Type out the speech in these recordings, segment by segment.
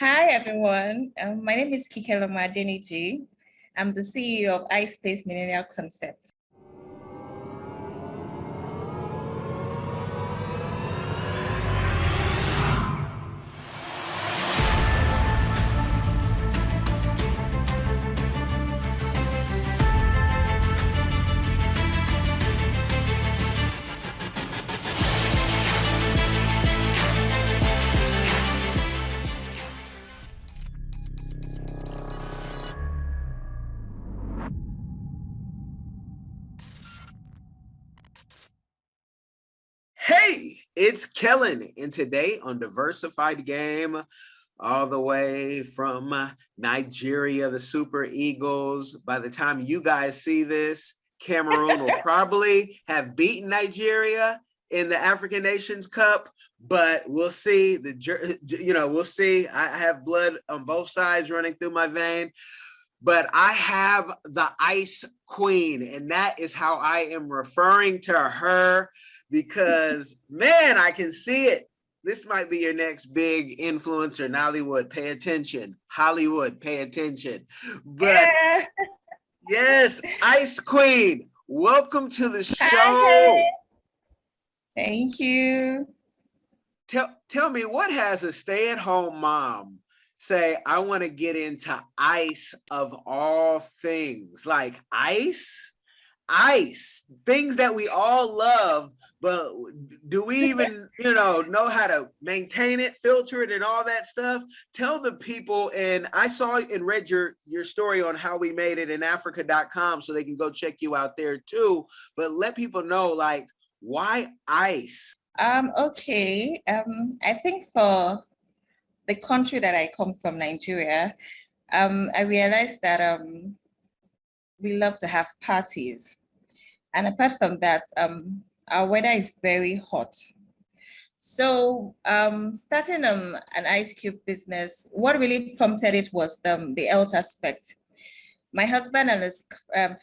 Hi, everyone. My name is Kikelomo Adeniji. I'm the CEO of iSpace Millennial Concept. Hey, it's Kellen, and today on Diversified Game, all the way from Nigeria, the Super Eagles. By the time you guys see this, Cameroon will probably have beaten Nigeria in the African Nations Cup, but we'll see. We'll see. I have blood on both sides running through my vein. But I have the Ice Queen, and that is how I am referring to her because, man, I can see it. This might be your next big influencer in Hollywood. Pay attention. Hollywood, pay attention. But yes, Ice Queen, welcome to the show. Thank you. Tell me, what has a stay-at-home mom say, I want to get into ice of all things? Like ice, things that we all love, but do we even, know how to maintain it, filter it, and all that stuff? Tell the people, and I saw and read your story on how we made it in Africa.com, so they can go check you out there too. But let people know, like, why ice? Okay. I think for the country that I come from, Nigeria, I realized that we love to have parties. And apart from that, our weather is very hot. So starting an ice cube business, what really prompted it was the health aspect. My husband and his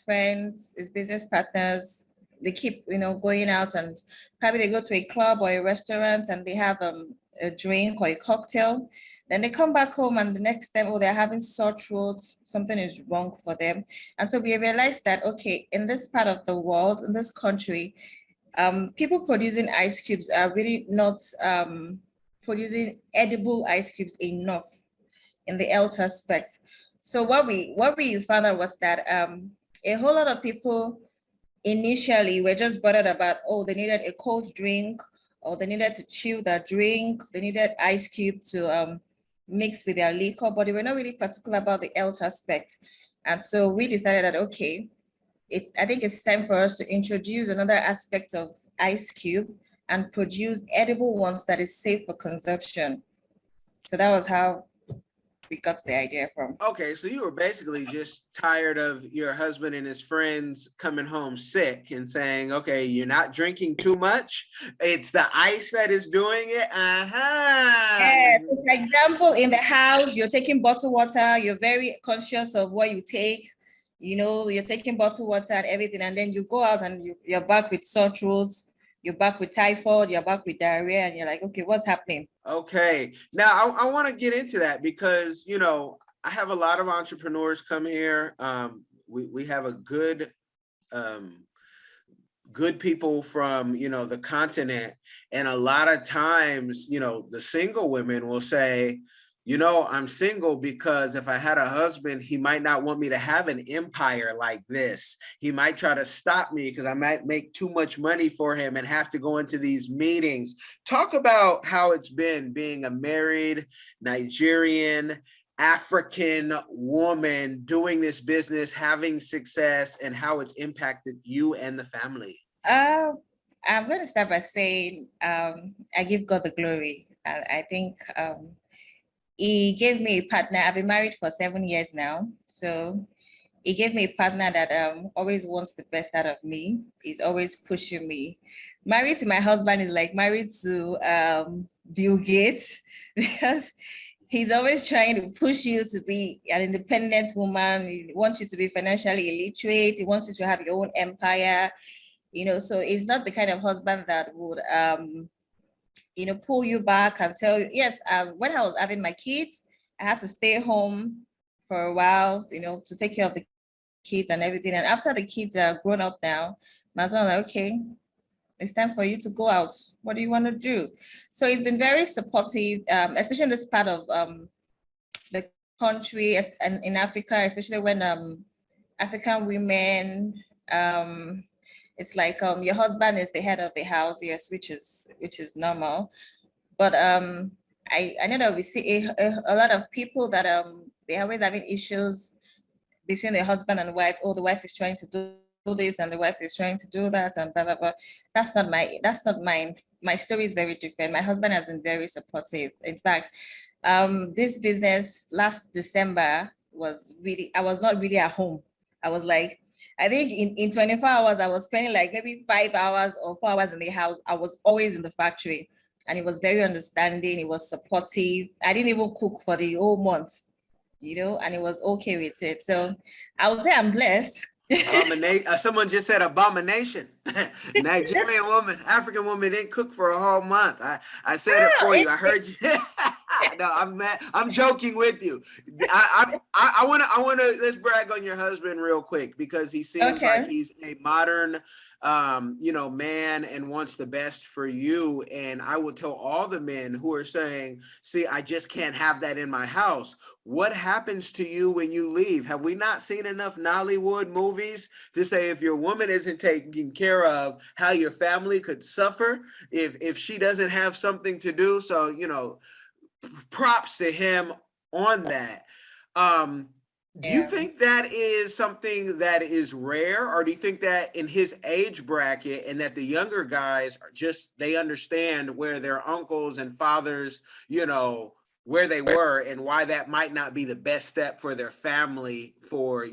friends, his business partners, they keep, going out, and probably they go to a club or a restaurant and they have a drink or a cocktail. Then they come back home and the next time, they're having sore throats, something is wrong for them. And so we realized that, okay, in this part of the world, in this country, people producing ice cubes are really not producing edible ice cubes enough in the health aspect. So what we found out was that a whole lot of people initially were just bothered about, they needed a cold drink, or they needed to chill their drink, they needed ice cube to mix with their liquor, but they were not really particular about the health aspect. And so we decided that, okay, I think it's time for us to introduce another aspect of ice cube and produce edible ones that is safe for consumption. So that was how we got the idea from. Okay, so you were basically just tired of your husband and his friends coming home sick and saying, okay, you're not drinking too much. It's the ice that is doing it. Yeah, so for example, in the house, you're taking bottled water, you're very conscious of what you take. You're taking bottled water and everything, and then you go out and you're back with sore throats, you're back with typhoid, you're back with diarrhea, and you're like, okay, what's happening? Okay, now I want to get into that because, I have a lot of entrepreneurs come here. We have a good people from, the continent. And a lot of times, the single women will say, I'm single because if I had a husband, he might not want me to have an empire like this. He might try to stop me because I might make too much money for him and have to go into these meetings. Talk about how it's been being a married Nigerian African woman doing this business, having success, and how it's impacted you and the family. I'm going to start by saying I give God the glory. I think he gave me a partner. I've been married for 7 years now. So he gave me a partner that always wants the best out of me. He's always pushing me. Married to my husband is like married to Bill Gates because he's always trying to push you to be an independent woman. He wants you to be financially illiterate. He wants you to have your own empire. So he's not the kind of husband that would pull you back and tell you, yes, when I was having my kids, I had to stay home for a while, to take care of the kids and everything. And after the kids are grown up now, my husband was like, okay, it's time for you to go out. What do you want to do? So he's been very supportive, especially in this part of the country and in Africa, especially when African women, it's like your husband is the head of the house, yes, which is normal. But I know that we see a lot of people that they're always having issues between the husband and wife. Oh, the wife is trying to do this and the wife is trying to do that and blah blah blah. That's not mine. My story is very different. My husband has been very supportive. In fact, this business last December was really, I was not really at home. I was like, I think in 24 hours, I was spending like maybe 5 hours or 4 hours in the house. I was always in the factory, and it was very understanding. It was supportive. I didn't even cook for the whole month, and it was okay with it. So I would say I'm blessed. Someone just said abomination. Nigerian woman, African woman didn't cook for a whole month. I said it for you. I heard you. No, I'm mad. I'm joking with you. I want to let's brag on your husband real quick, because he seems like he's a modern man and wants the best for you. And I will tell all the men who are saying, see, I just can't have that in my house. What happens to you when you leave? Have we not seen enough Nollywood movies to say if your woman isn't taken care of, how your family could suffer if she doesn't have something to do? So, props to him on that. Do you think that is something that is rare, or do you think that in his age bracket and that the younger guys are just, they understand where their uncles and fathers, where they were and why that might not be the best step for their family, for,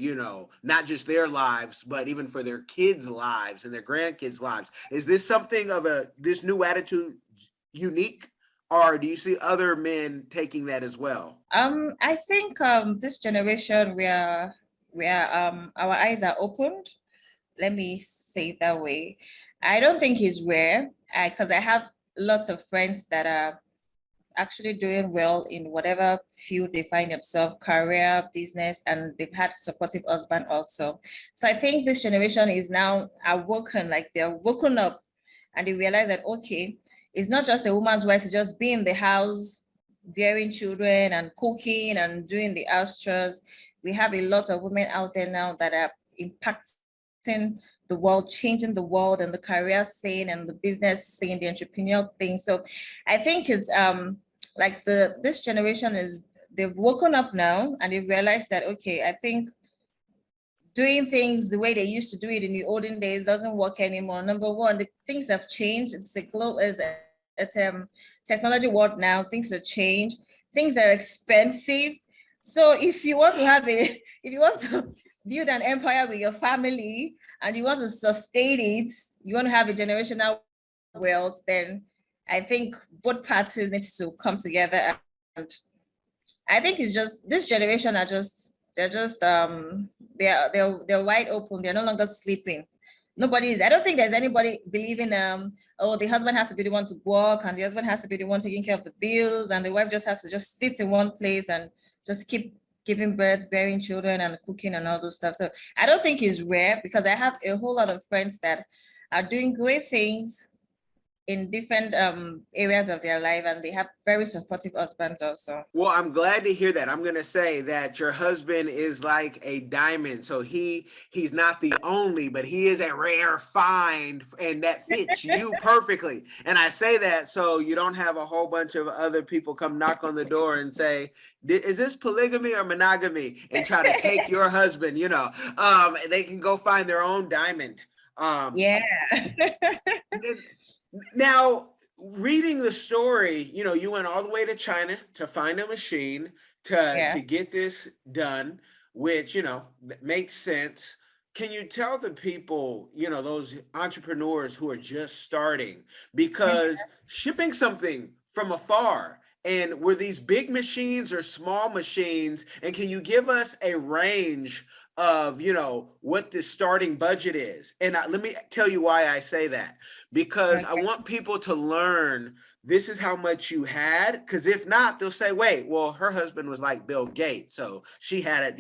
not just their lives, but even for their kids' lives and their grandkids' lives? Is this something of this new attitude unique? Or do you see other men taking that as well? I think this generation our eyes are opened. Let me say it that way. I don't think it's rare, because I have lots of friends that are actually doing well in whatever field they find themselves, career, business, and they've had supportive husband also. So I think this generation is now awoken, like they're woken up, and they realize that, okay, it's not just a woman's right to just be in the house, bearing children and cooking and doing the house chores. We have a lot of women out there now that are impacting the world, changing the world and the career scene and the business scene, the entrepreneurial thing. So I think it's like this generation they've woken up now and they've realized that, okay, I think doing things the way they used to do it in the olden days doesn't work anymore. Number one, the things have changed. It's technology world now. Things have changed. Things are expensive. So if you want to build an empire with your family and you want to sustain it, you want to have a generational wealth, then I think both parties need to come together. And I think it's just this generation they're wide open. They're no longer sleeping. I don't think there's anybody believing oh, the husband has to be the one to work and the husband has to be the one taking care of the bills and the wife just has to just sit in one place and just keep giving birth, bearing children and cooking and all those stuff. So I don't think it's rare, because I have a whole lot of friends that are doing great things in different areas of their life, and they have very supportive husbands also. Well, I'm glad to hear that. I'm going to say that your husband is like a diamond. So he's not the only, but he is a rare find, and that fits you perfectly. And I say that so you don't have a whole bunch of other people come knock on the door and say, is this polygamy or monogamy? And try to take your husband, they can go find their own diamond. Yeah. Now, reading the story, you went all the way to China to find a machine to get this done, which, makes sense. Can you tell the people, those entrepreneurs who are just starting, because shipping something from afar, and were these big machines or small machines? And can you give us a range of, what the starting budget is? And let me tell you why I say that, because I want people to learn this is how much you had, because if not, they'll say, wait, well, her husband was like Bill Gates, so she had it,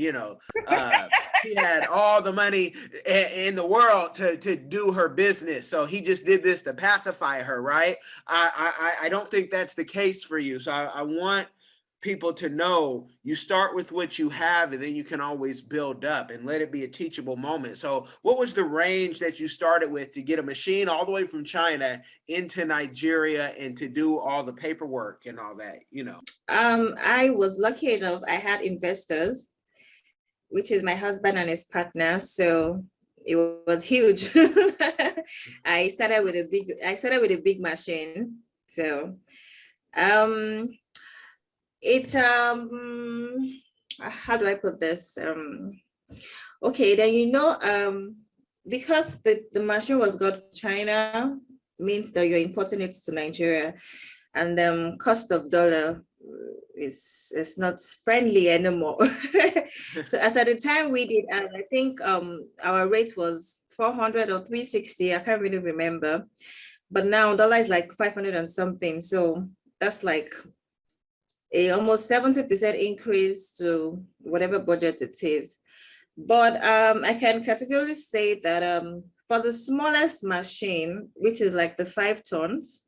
she had all the money in the world to do her business, so he just did this to pacify her, right? I don't think that's the case for you. So I want people to know you start with what you have, and then you can always build up and let it be a teachable moment. So what was the range that you started with to get a machine all the way from China into Nigeria and to do all the paperwork and all that, I was lucky enough, I had investors, which is my husband and his partner. So it was huge. I started with a big machine. So it's how do I put this? Okay, then because the machine was got from China means that you're importing it to Nigeria, and the cost of dollar is not friendly anymore. So as at the time we did, I think our rate was 400 or 360. I can't really remember, but now dollar is like 500 and something. So that's like a almost 70% increase to whatever budget it is. But I can categorically say that for the smallest machine, which is like the 5 tons,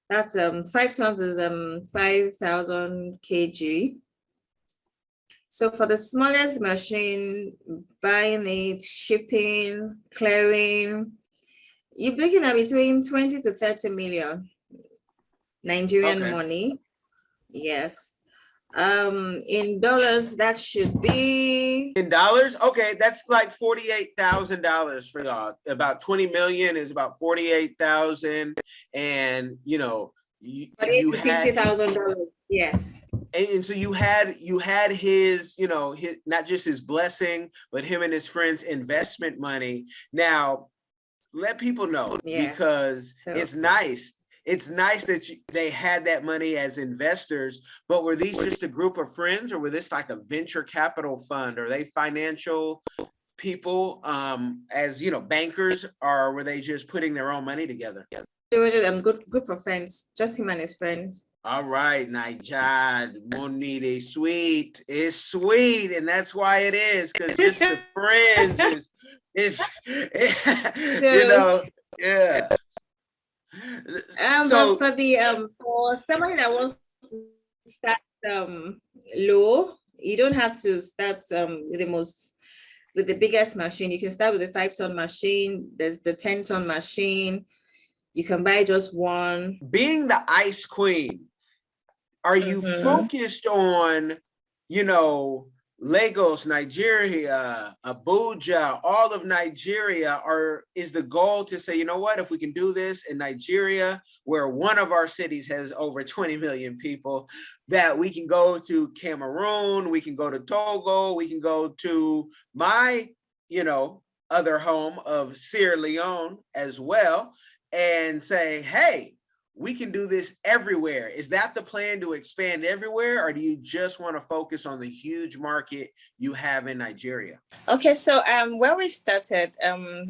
that's 5 tons is 5,000 kg. So for the smallest machine, buying it, shipping, clearing, you're looking at between 20 to 30 million Nigerian money. Yes. In dollars, that should be in dollars. Okay, that's like $48,000 for y'all. About 20 million is about 48,000, and you had $50,000. Yes. And so you had his, his, not just his blessing, but him and his friends' investment money. Now, let people know, because it's nice. It's nice that they had that money as investors, but were these just a group of friends, or were this like a venture capital fund? Are they financial people, as bankers, or were they just putting their own money together? They were just a good group of friends, just him and his friends. All right, Naija, money is sweet. It's sweet, and that's why it is, because just the friends yeah. So for somebody that wants to start low, you don't have to start with the biggest machine. You can start with the 5-ton machine. There's the 10-ton machine. You can buy just one. Being the ice queen, are you focused on, Lagos, Nigeria, Abuja, all of Nigeria, or is the goal to say, if we can do this in Nigeria, where one of our cities has over 20 million people, that we can go to Cameroon, we can go to Togo, we can go to my, other home of Sierra Leone as well, and say, hey, we can do this everywhere. Is that the plan, to expand everywhere, or do you just want to focus on the huge market you have in Nigeria? Okay, so when we started,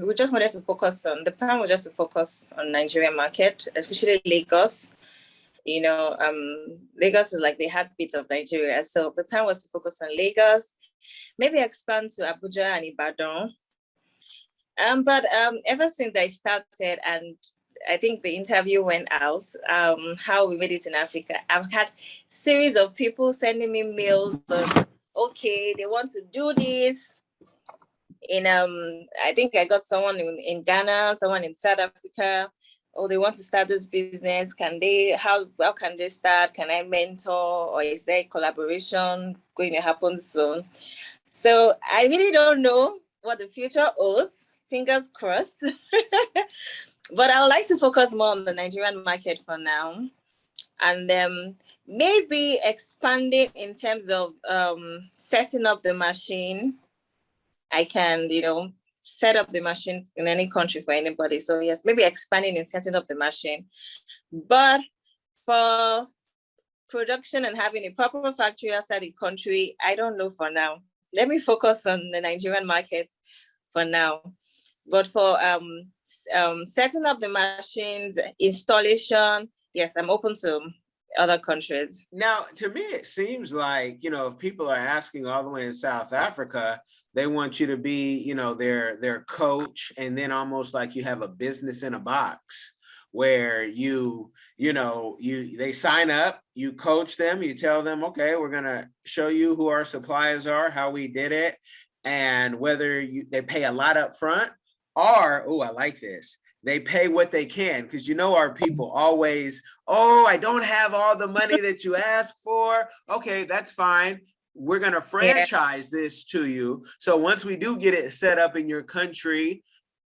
we just wanted to focus on, the plan was just to focus on Nigerian market, especially Lagos. Lagos is like the heartbeat of Nigeria. So the plan was to focus on Lagos, maybe expand to Abuja and Ibadan. But ever since I started, and I think the interview went out, how we made it in Africa, I've had series of people sending me mails of, okay, they want to do this. I think I got someone in Ghana, someone in South Africa. Oh, they want to start this business. How can they start? Can I mentor, or is there collaboration going to happen soon? So I really don't know what the future holds. Fingers crossed. But I would like to focus more on the Nigerian market for now, and maybe expanding in terms of setting up the machine. I can, set up the machine in any country for anybody. So yes, maybe expanding and setting up the machine. But for production and having a proper factory outside the country, I don't know for now. Let me focus on the Nigerian market for now. But for setting up the machines, installation, yes, I'm open to other countries. Now, to me, it seems like, if people are asking all the way in South Africa, they want you to be, their coach, and then almost like you have a business in a box where they sign up, you coach them, you tell them, okay, we're going to show you who our suppliers are, how we did it, and whether they pay a lot up front or, oh, I like this, they pay what they can, because our people always, oh, I don't have all the money that you asked for. Okay, that's fine. We're going to franchise this to you. So once we do get it set up in your country,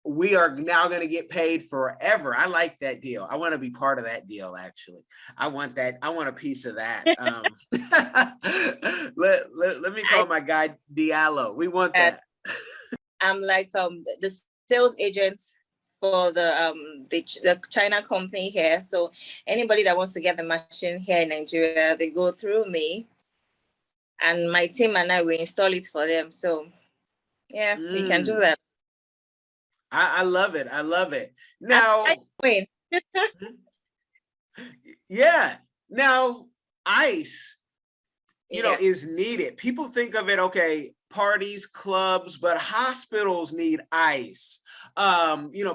we are now going to get paid forever. I like that deal. I want to be part of that deal, actually. I want that. I want a piece of that. Let me call my guy Diallo. We want that. I'm like the sales agents for the China company here. So anybody that wants to get the machine here in Nigeria, they go through me, and my team and I will install it for them. So yeah, we can do that. I love it. I love it. Now, yeah. Now, ice, is needed. People think of it, okay, parties, clubs, but hospitals need ice.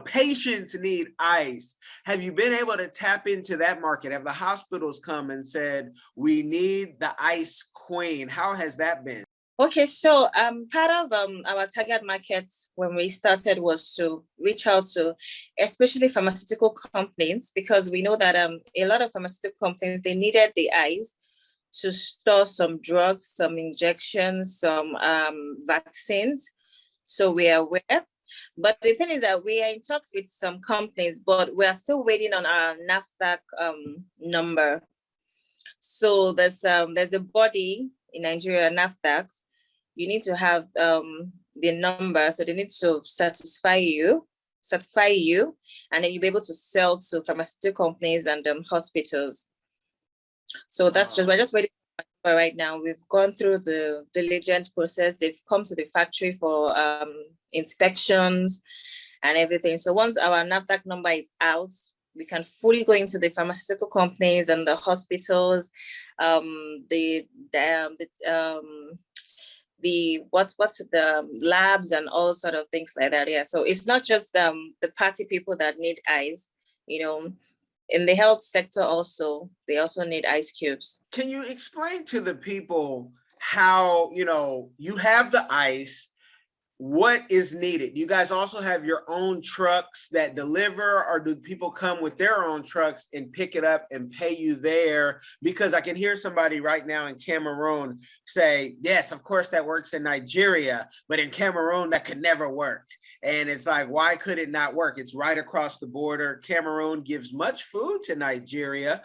Patients need ice. Have you been able to tap into that market? Have the hospitals come and said, we need the ice queen? How has that been? Okay, so part of our target market when we started was to reach out to especially pharmaceutical companies, because we know that a lot of pharmaceutical companies, they needed the ice to store some drugs, some injections, some vaccines. So we are aware. But the thing is that we are in talks with some companies, but we are still waiting on our NAFDAC number. So there's a body in Nigeria, NAFDAC. You need to have the number, so they need to certify you, and then you'll be able to sell to pharmaceutical companies and hospitals. So that's we're just waiting for right now. We've gone through the diligence process. They've come to the factory for inspections and everything. So once our NAFDAC number is out, we can fully go into the pharmaceutical companies and the hospitals, the labs and all sort of things like that. Yeah. So it's not just the party people that need ice, in the health sector also, they also need ice cubes. Can you explain to the people how, you have the ice, what is needed? You guys also have your own trucks that deliver, or do people come with their own trucks and pick it up and pay you there? Because I can hear somebody right now in Cameroon say, yes, of course that works in Nigeria, but in Cameroon that could never work. And it's like, why could it not work? It's right across the border. Cameroon gives much food to Nigeria.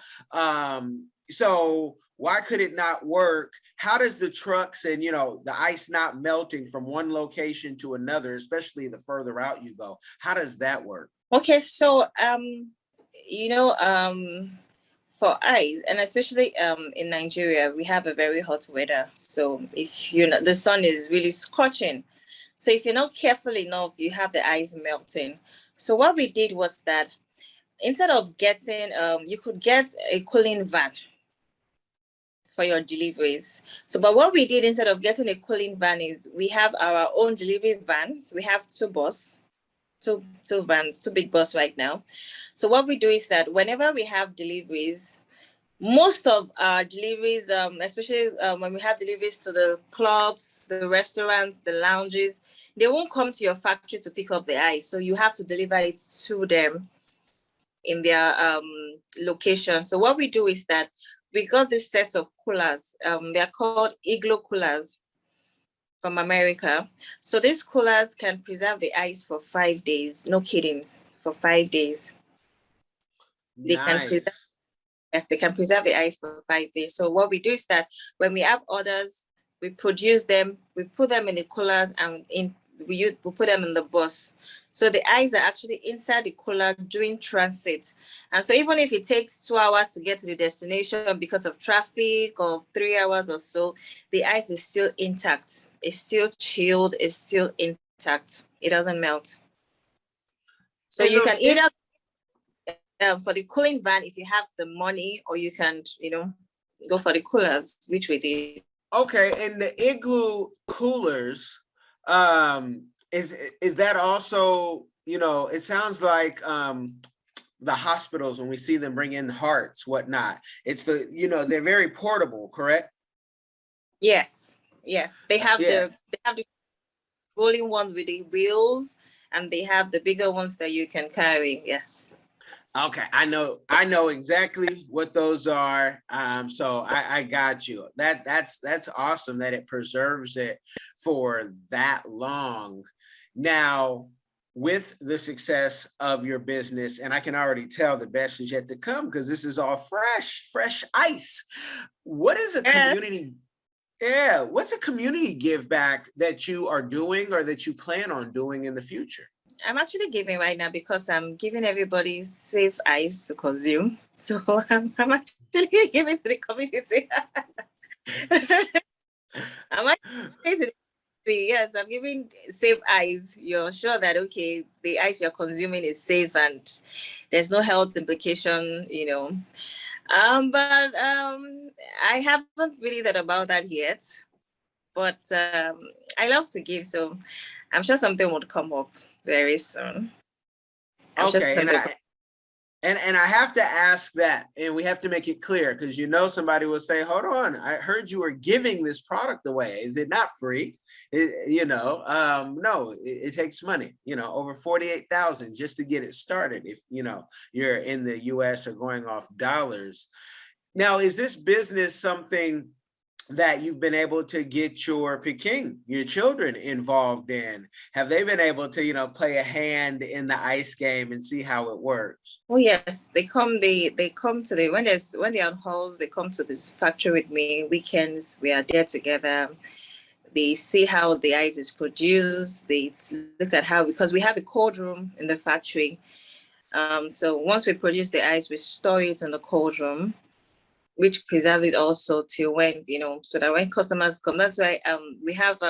So why could it not work? How does the trucks and, the ice not melting from one location to another, especially the further out you go, how does that work? Okay, so, for ice, and especially in Nigeria, we have a very hot weather. So if the sun is really scorching. So if you're not careful enough, you have the ice melting. So what we did was that instead of getting, you could get a cooling van for your deliveries. So, but what we did instead of getting a cooling van is we have our own delivery vans. We have two vans, two big bus right now. So what we do is that whenever we have deliveries, most of our deliveries, especially when we have deliveries to the clubs, the restaurants, the lounges, they won't come to your factory to pick up the ice. So you have to deliver it to them in their location. So what we do is that we got this set of coolers. They're called igloo coolers from America. So these coolers can preserve the ice for 5 days. No kiddings, for 5 days. Nice. They can preserve the ice for 5 days. So what we do is that when we have orders, we produce them, we put them in the coolers, and we put them in the bus. So the ice are actually inside the cooler during transit. And so even if it takes 2 hours to get to the destination because of traffic, or 3 hours or so, the ice is still intact. It's still chilled, it's still intact. It doesn't melt. So you can either for the cooling van, if you have the money, or you can, go for the coolers, which we did. Okay, and the igloo coolers, is that also, it sounds like the hospitals, when we see them bring in hearts, whatnot, it's they're very portable, correct? Yes, yes. They have Yeah. the rolling one with the wheels, and they have the bigger ones that you can carry. Yes. Okay, I know exactly what those are. So I got you. That's awesome that it preserves it for that long. Now, with the success of your business, and I can already tell the best is yet to come because this is all fresh ice. What is a community? Yeah, what's a community give back that you are doing or that you plan on doing in the future? I'm actually giving right now because I'm giving everybody safe ice to consume. So I'm actually giving to the community. I'm actually giving to the community. Yes, I'm giving safe ice. You're sure that, okay, the ice you're consuming is safe and there's no health implication. But I haven't really thought about that yet. But I love to give, so I'm sure something would come up very soon. Okay, and I have to ask that, and we have to make it clear because somebody will say, "Hold on, I heard you were giving this product away. Is it not free?" No, it takes money. Over 48,000 just to get it started. If you're in the U.S. or going off dollars. Now, is this business something that you've been able to get your Peking, your children involved in? Have they been able to, play a hand in the ice game and see how it works? Oh yes, they come. They come to the when they're on halls. They come to this factory with me. Weekends we are there together. They see how the ice is produced. They look at how, because we have a cold room in the factory. So once we produce the ice, we store it in the cold room, which preserve it also till when, so that when customers come. That's why we have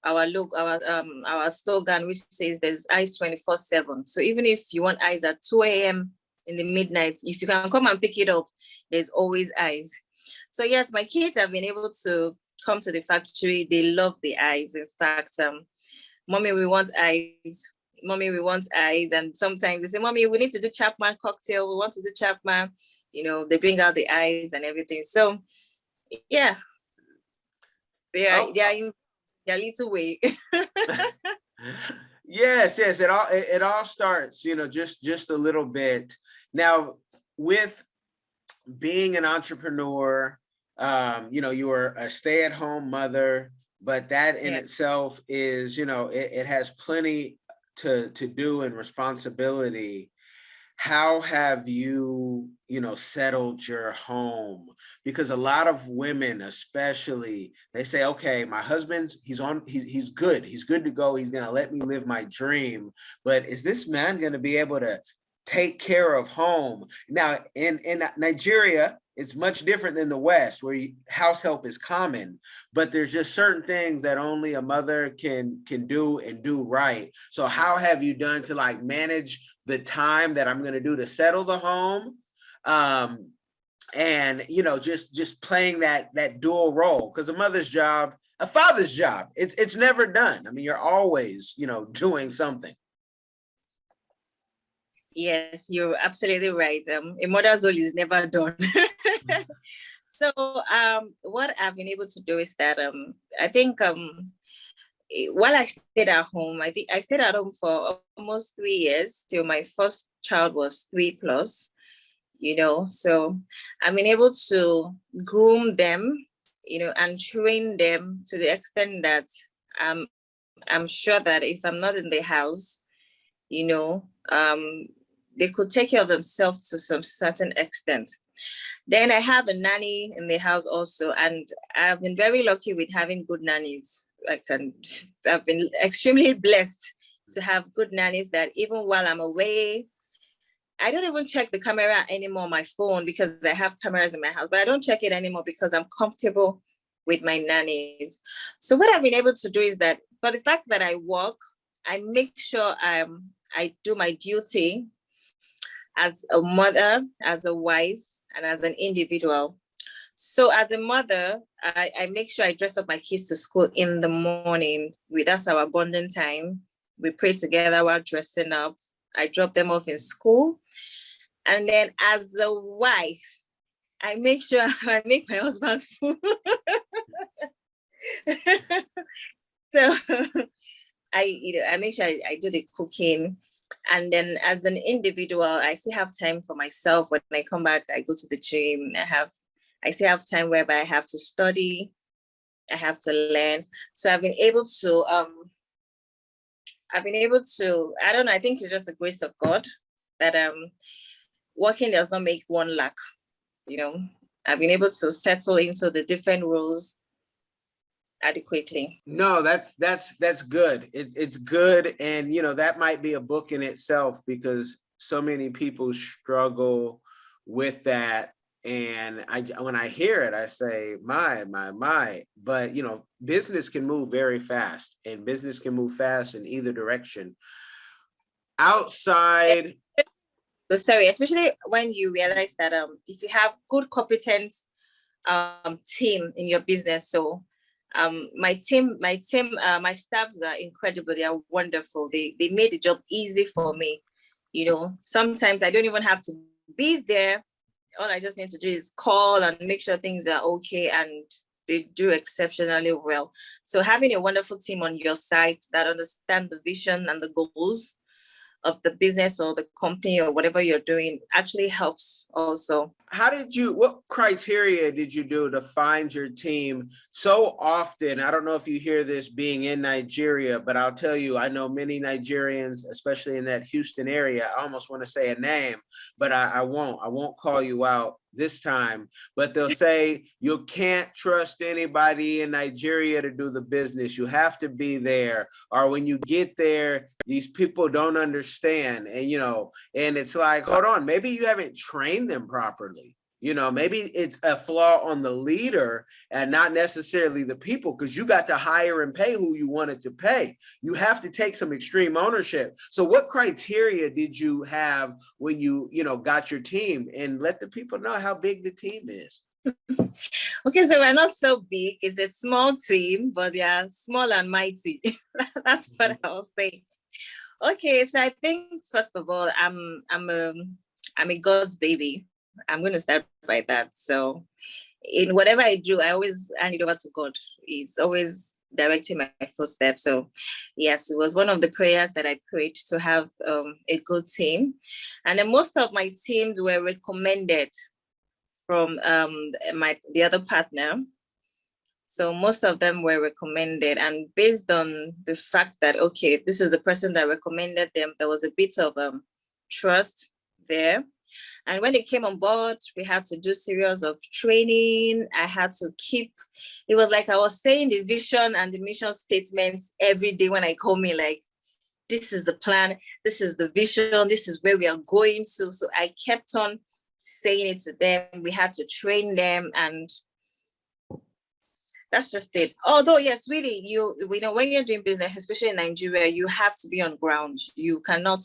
our slogan, which says there's ice 24/7. So even if you want ice at 2 a.m. in the midnight, if you can come and pick it up, there's always ice. So yes, my kids have been able to come to the factory. They love the ice. In fact, mommy, we want ice. Mommy, we want ice. And sometimes they say, Mommy, we need to do Chapman cocktail. We want to do Chapman. They bring out the ice and everything. So yeah, they are in their little way. Yes, it all starts, just a little bit. Now, with being an entrepreneur, you are a stay-at-home mother, but that in itself is, it has plenty to do and responsibility. How have you, settled your home? Because a lot of women, especially, they say, okay, my husband's, he's good. He's good to go. He's going to let me live my dream. But is this man going to be able to take care of home? Now, in Nigeria, it's much different than the West, where house help is common, but there's just certain things that only a mother can do and do right. So how have you done to manage the time that I'm going to do to settle the home? And just playing that dual role, because a mother's job, a father's job, it's never done. I mean, you're always, doing something. Yes, you're absolutely right. A mother's role is never done. So what I've been able to do is that I think while I stayed at home, I think I stayed at home for almost 3 years till my first child was 3 plus. So I've been able to groom them, and train them to the extent that I'm sure that if I'm not in the house, they could take care of themselves to some certain extent. Then I have a nanny in the house also, and I've been very lucky with having good nannies. I've been extremely blessed to have good nannies that even while I'm away, I don't even check the camera anymore on my phone because I have cameras in my house, but I don't check it anymore because I'm comfortable with my nannies. So what I've been able to do is that, for the fact that I work, I make sure I do my duty. as a mother, as a wife, and as an individual. So as a mother, I make sure I dress up my kids to school in the morning. That's our bonding time. We pray together while dressing up. I drop them off in school. And then as a wife, I make sure I make my husband's food. So I make sure I do the cooking. And then as an individual, I still have time for myself. When I come back, I go to the gym. I still have time whereby I have to study, I have to learn. So I've been able to, I don't know, I think it's just the grace of God that working does not make one lack, you know. I've been able to settle into the different roles adequately. No, that's good. It's good. And, that might be a book in itself, because so many people struggle with that. And when I hear it, I say, my, but, business can move very fast, and business can move fast in either direction. Outside. So sorry, especially when you realize that if you have good, competent team in your business. So my staffs are incredible. They are wonderful. They made the job easy for me. Sometimes I don't even have to be there. All I just need to do is call and make sure things are okay, and they do exceptionally well. So having a wonderful team on your side that understand the vision and the goals of the business or the company or whatever you're doing actually helps also. What criteria did you do to find your team? So often, I don't know if you hear this being in Nigeria, but I'll tell you, I know many Nigerians, especially in that Houston area. I almost want to say a name, but I won't call you out this time, but they'll say you can't trust anybody in Nigeria to do the business. You have to be there, or when you get there, these people don't understand. And it's like, hold on, maybe you haven't trained them properly. Maybe it's a flaw on the leader and not necessarily the people, because you got to hire and pay who you wanted to pay. You have to take some extreme ownership. So what criteria did you have when you got your team, and let the people know how big the team is? Okay, so we're not so big. It's a small team, but they are small and mighty. That's what I'll say. Okay, so I think first of all, I'm a God's baby. I'm going to start by that. So in whatever I do, I always hand it over to God. He's always directing my footsteps. So yes, it was one of the prayers that I prayed to have a good team. And then most of my teams were recommended from the other partner. So most of them were recommended, and based on the fact that, okay, this is the person that recommended them, there was a bit of trust there. And when they came on board, we had to do series of training. I had to it was like I was saying the vision and the mission statements every day when I come in, like, this is the plan, this is the vision, this is where we are going to. So I kept on saying it to them. We had to train them, and that's just it. Although, yes, really, when you're doing business, especially in Nigeria, you have to be on ground. You cannot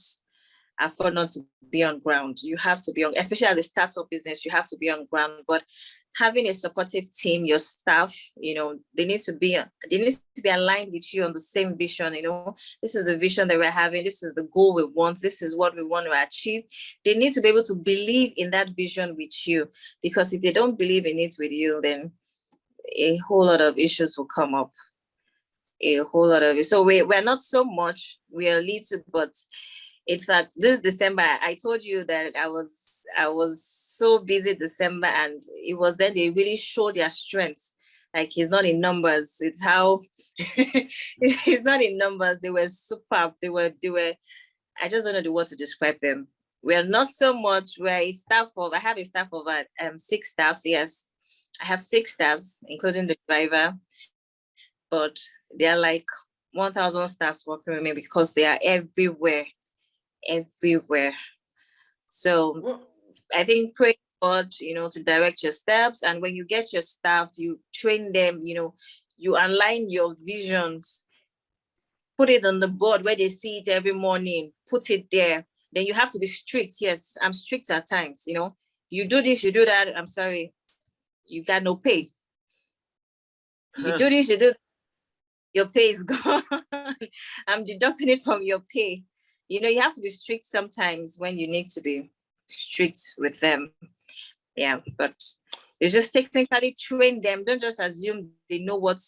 afford not to be on ground. You have to be on, especially as a startup business, you have to be on ground. But having a supportive team, your staff, they need to be aligned with you on the same vision. This is the vision that we're having. This is the goal we want. This is what we want to achieve. They need to be able to believe in that vision with you, because if they don't believe in it with you, then a whole lot of issues will come up. A whole lot of it. So we're not so much. We are little, but in fact, this December, I told you that I was so busy December, and it was then they really showed their strength. Like, it's not in numbers. It's how it's not in numbers. They were superb. They were. I just don't know the word to describe them. We are not so much. We're a staff of. I have a staff of 6 staffs. Yes, I have 6 staffs, including the driver. But they are like 1,000 staffs working with me, because they are everywhere. So I think pray God, to direct your steps. And when you get your staff, you train them, you align your visions, put it on the board where they see it every morning, put it there. then you have to be strict. Yes, I'm strict at times, you know. You do this, you do that, I'm sorry, you got no pay. You do this, you do that, your pay is gone. I'm deducting it from your pay. You know, you have to be strict sometimes when you need to be strict with them. Yeah, but it's just technically train them. Don't just assume they know what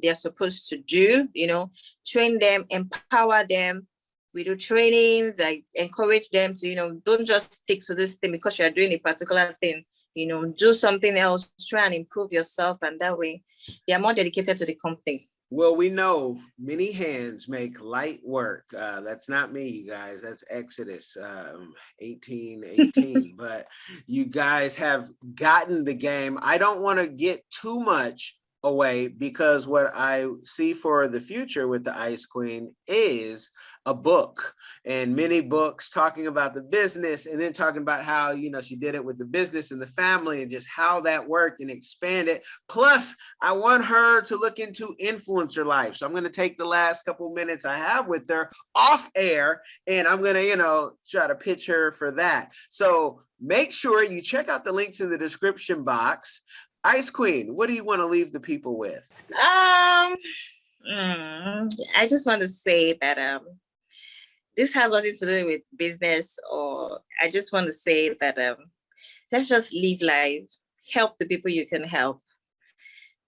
they're supposed to do, you know. Train them, empower them. We do trainings, I encourage them to, you know, don't just stick to this thing because you're doing a particular thing, you know, do something else, try and improve yourself, and that way they are more dedicated to the company. Well, we know many hands make light work. That's not me, you guys. That's Exodus 18:18. But you guys have gotten the game. I don't want to get too much away because what I see for the future with the Ice Queen is a book, and many books talking about the business and then talking about how, you know, she did it with the business and the family and just how that worked and expand it. Plus, I want her to look into influencer life. So I'm going to take the last couple minutes I have with her off air, and I'm going to, you know, try to pitch her for that. So make sure you check out the links in the description box. Ice Queen, what do you want to leave the people with? I just want to say that this has nothing to do with business, or I just want to say that let's just live life, help the people you can help,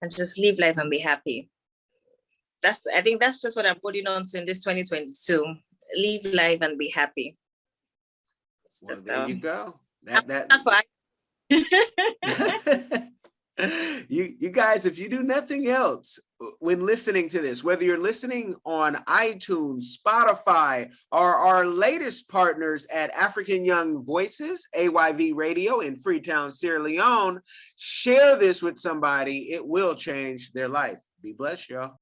and just live life and be happy. I think that's just what I'm putting on to in this 2022. Live life and be happy. Well, there you go. You guys, if you do nothing else when listening to this, whether you're listening on iTunes, Spotify, or our latest partners at African Young Voices, AYV Radio in Freetown, Sierra Leone, share this with somebody. It will change their life. Be blessed, y'all.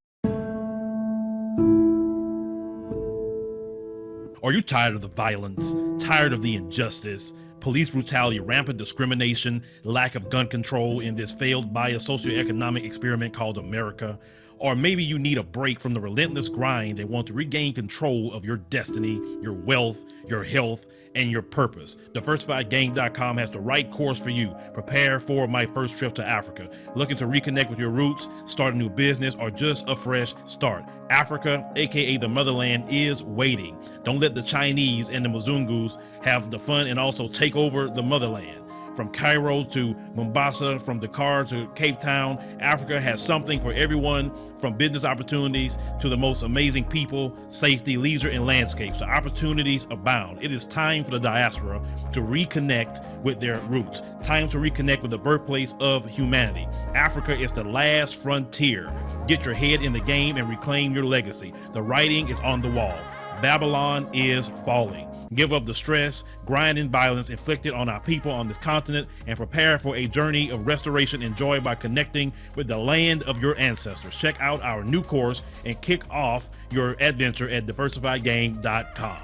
Are you tired of the violence, tired of the injustice, police brutality, rampant discrimination, lack of gun control in this failed bio-socioeconomic experiment called America? Or maybe you need a break from the relentless grind and want to regain control of your destiny, your wealth, your health, and your purpose. Diversifiedgame.com has the right course for you. Prepare for my first trip to Africa. Looking to reconnect with your roots, start a new business, or just a fresh start. Africa, aka the motherland, is waiting. Don't let the Chinese and the Mzungus have the fun and also take over the motherland. From Cairo to Mombasa, from Dakar to Cape Town, Africa has something for everyone, from business opportunities to the most amazing people, safety, leisure, and landscapes. The opportunities abound. It is time for the diaspora to reconnect with their roots. Time to reconnect with the birthplace of humanity. Africa is the last frontier. Get your head in the game and reclaim your legacy. The writing is on the wall. Babylon is falling. Give up the stress, grind, and violence inflicted on our people on this continent and prepare for a journey of restoration and joy by connecting with the land of your ancestors. Check out our new course and kick off your adventure at diversifiedgame.com.